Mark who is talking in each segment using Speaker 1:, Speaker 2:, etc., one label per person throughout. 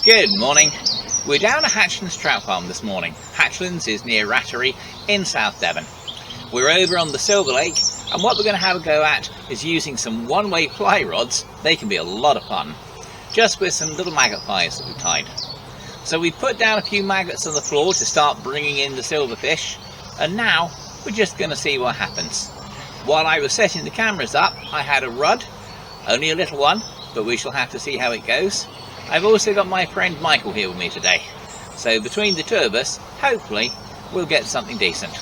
Speaker 1: Good morning. We're down at Hatchlands Trout Farm this morning. Hatchlands is near Rattery in South Devon. We're over on the Silver Lake, and what we're going to have a go at is using some one-way fly rods. They can be a lot of fun, just with some little maggot flies that we've tied. So we put down a few maggots on the floor to start bringing in the silverfish, and now we're just going to see what happens. While I was setting the cameras up, I had a rod, only a little one, but we shall have to see how it goes. I've also got my friend Michael here with me today, so between the two of us, hopefully we'll get something decent.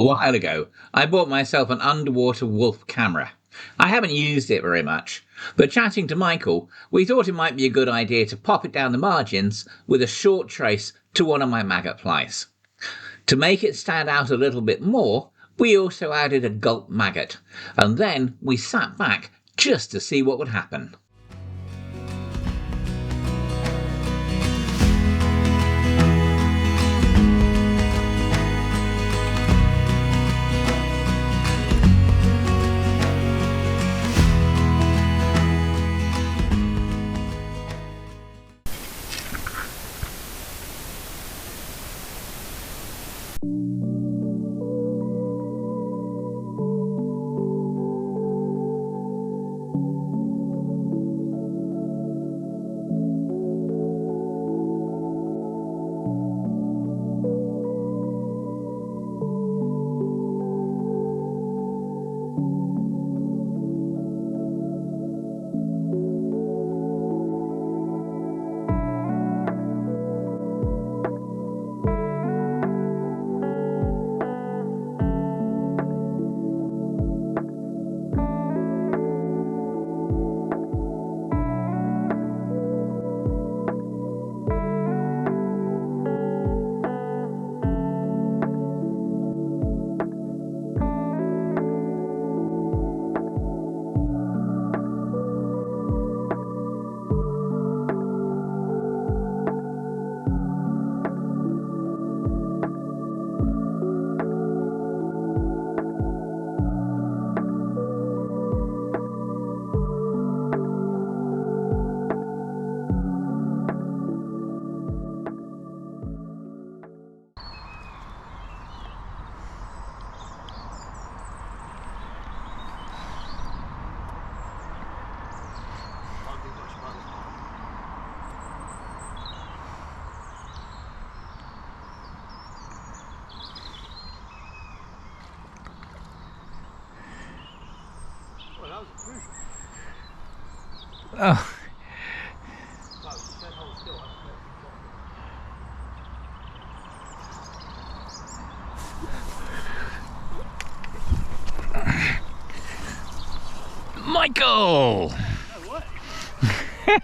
Speaker 1: A while ago, I bought myself an underwater wolf camera. I haven't used it very much, but chatting to Michael, we thought it might be a good idea to pop it down the margins with a short trace to one of my maggot flies. To make it stand out a little bit more, we also added a gulp maggot, and then we sat back just to see what would happen. Oh. Michael!
Speaker 2: No way. Hey,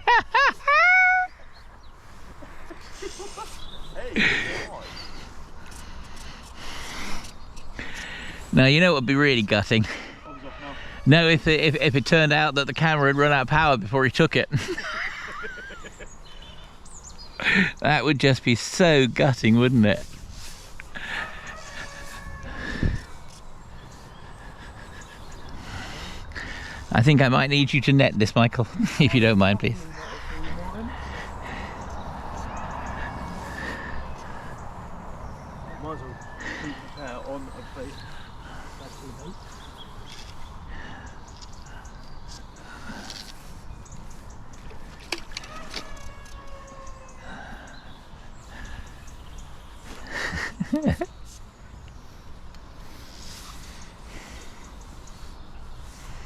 Speaker 1: now you know what would be really gutting? No, if it turned out that the camera had run out of power before he took it. That would just be so gutting, wouldn't it? I think I might need you to net this, Michael, if you don't mind, please.
Speaker 2: Might as well keep the power on a bait.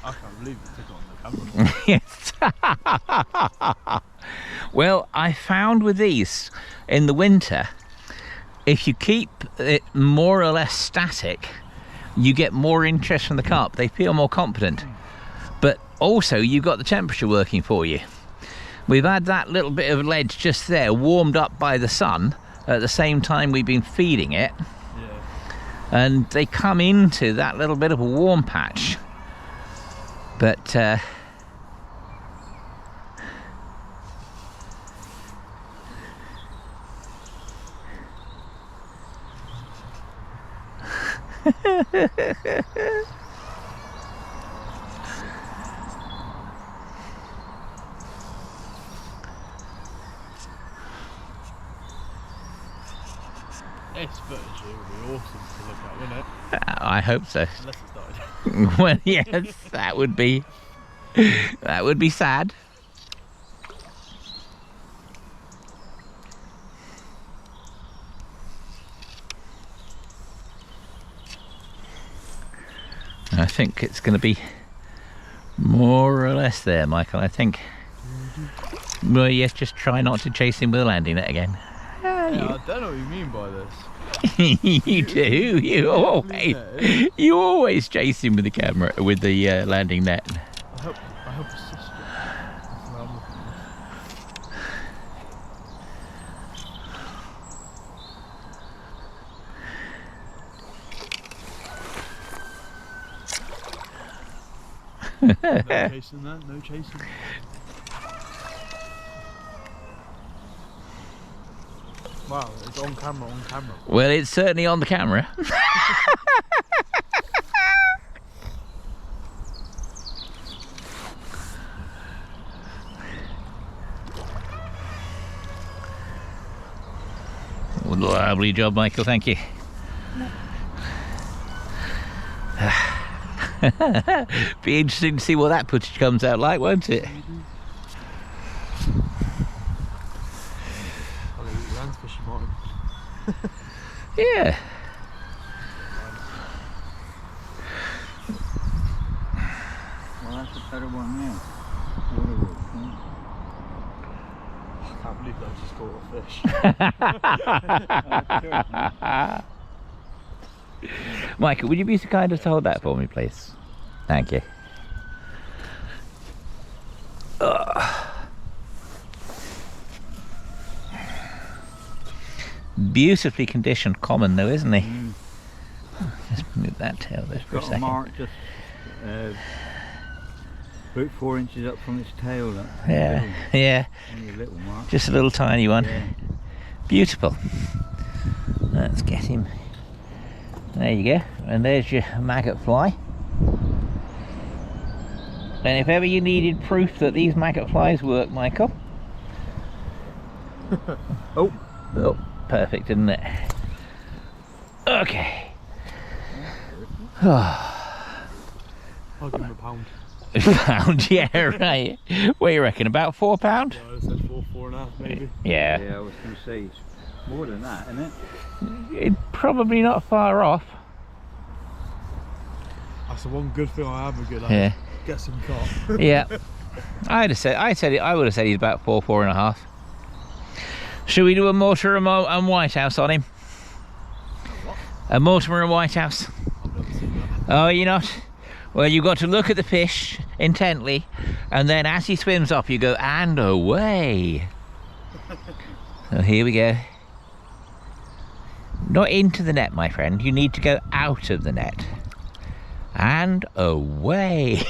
Speaker 2: I can't believe it took on the camera.
Speaker 1: Yes. Well, I found with these in the winter, if you keep it more or less static, you get more interest from the carp. They feel more confident. But also you've got the temperature working for you. We've had that little bit of ledge just there warmed up by the sun at the same time we've been feeding it.
Speaker 2: Yeah.
Speaker 1: And they come into that little bit of a warm patch. But
Speaker 2: This footage here would be awesome to look at, wouldn't it?
Speaker 1: I hope so.
Speaker 2: Unless it started.
Speaker 1: Well, yes, that would be sad. I think it's going to be more or less there, Michael. I think. Well, yes, just try not to chase him with a landing net again.
Speaker 2: Yeah, I don't know what you mean by this.
Speaker 1: You do. You always chase him with the camera, with the landing net.
Speaker 2: I hope his sister. That's what I'm looking at. No chasing that, no chasing. Wow, it's on camera, on camera.
Speaker 1: Well, it's certainly on the camera. Lovely job, Michael, thank you. Be interesting to see what that footage comes out like, won't it?
Speaker 2: I'll eat your hands fishing, Martyn.
Speaker 1: Yeah.
Speaker 3: Well, that's a better one now.
Speaker 2: I can't believe that I just caught a fish.
Speaker 1: Michael, would you be so kind as to hold that for me, please? Thank you. Beautifully conditioned common though, isn't he? Just move that tail there for a
Speaker 3: Got a
Speaker 1: second.
Speaker 3: mark just about 4 inches up from its tail. That
Speaker 1: Yeah, yeah.
Speaker 3: only a little mark.
Speaker 1: Just a little tiny one.
Speaker 3: Yeah.
Speaker 1: Beautiful. Let's get him. There you go. And there's your maggot fly. And if ever you needed proof that these maggot flies work, Michael. Oh, perfect, isn't it? Okay.
Speaker 2: I'll give him a pound.
Speaker 1: Pound, yeah, right. What do you reckon? About £4?
Speaker 2: Yeah, I said 4.5 maybe.
Speaker 1: Yeah.
Speaker 3: Yeah, I was going to say it's more than that, isn't it?
Speaker 1: Probably not far off.
Speaker 2: That's the one good thing I have a good at.
Speaker 1: Yeah.
Speaker 2: Get some carp.
Speaker 1: Yeah. I would have said he's about 4.5. Should we do a Mortimer and White House on him?
Speaker 2: What?
Speaker 1: A Mortimer and White House.
Speaker 2: I've never seen that.
Speaker 1: Oh, you're not? Well, you've got to look at the fish intently, and then as he swims up, you go, and away. So here we go. Not into the net, my friend. You need to go out of the net. And away.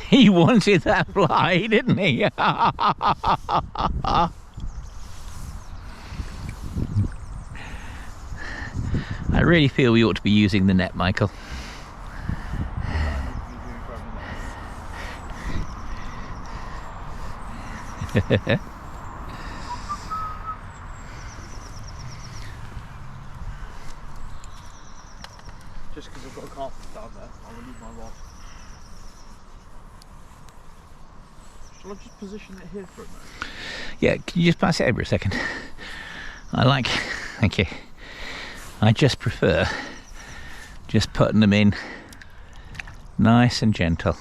Speaker 1: He wanted that fly, didn't he? I really feel we ought to be using the net, Michael.
Speaker 2: Just because I've got a carp down there, I will need my rod. Shall I just position it here for a moment?
Speaker 1: Yeah, can you just pass it over a second? Thank you. I just prefer just putting them in nice and gentle.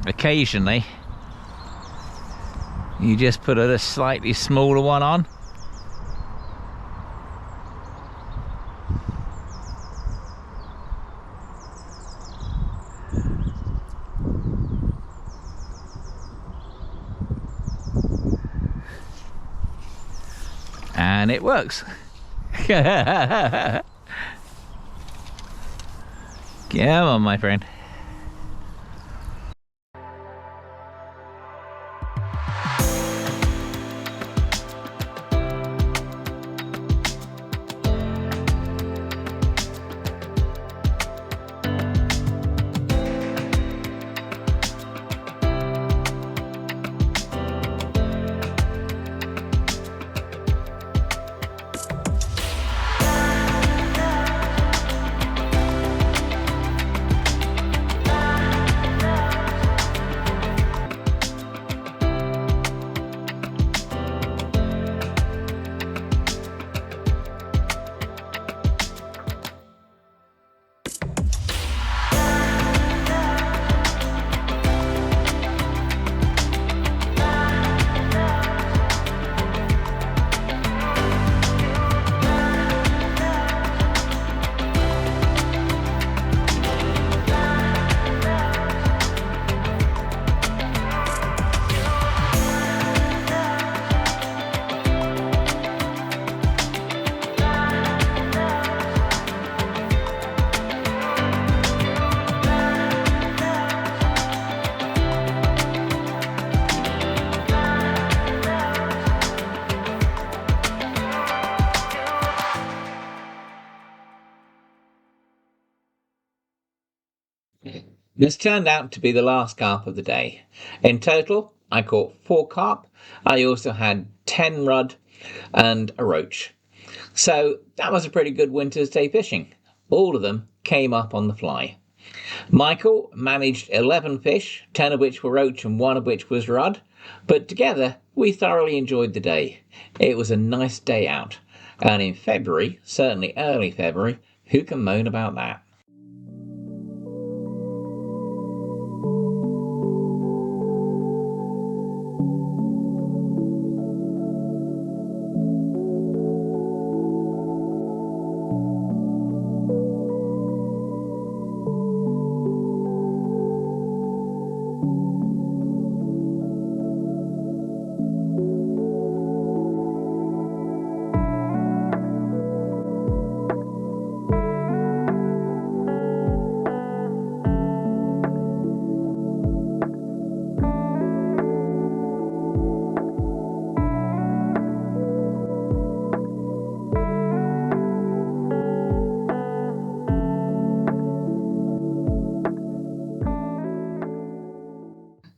Speaker 1: occasionally you just put a slightly smaller one on. And it works. Come on, my friend. This turned out to be the last carp of the day. In total, I caught 4 carp. I also had 10 rudd and a roach. So that was a pretty good winter's day fishing. All of them came up on the fly. Michael managed 11 fish, 10 of which were roach and 1 of which was rudd. But together, we thoroughly enjoyed the day. It was a nice day out. And in February, certainly early February, who can moan about that?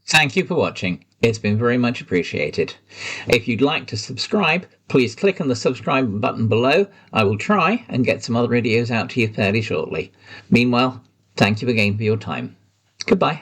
Speaker 1: Thank you for watching. It's been very much appreciated. If you'd like to subscribe, please click on the subscribe button below. I will try and get some other videos out to you fairly shortly. Meanwhile, thank you again for your time. Goodbye.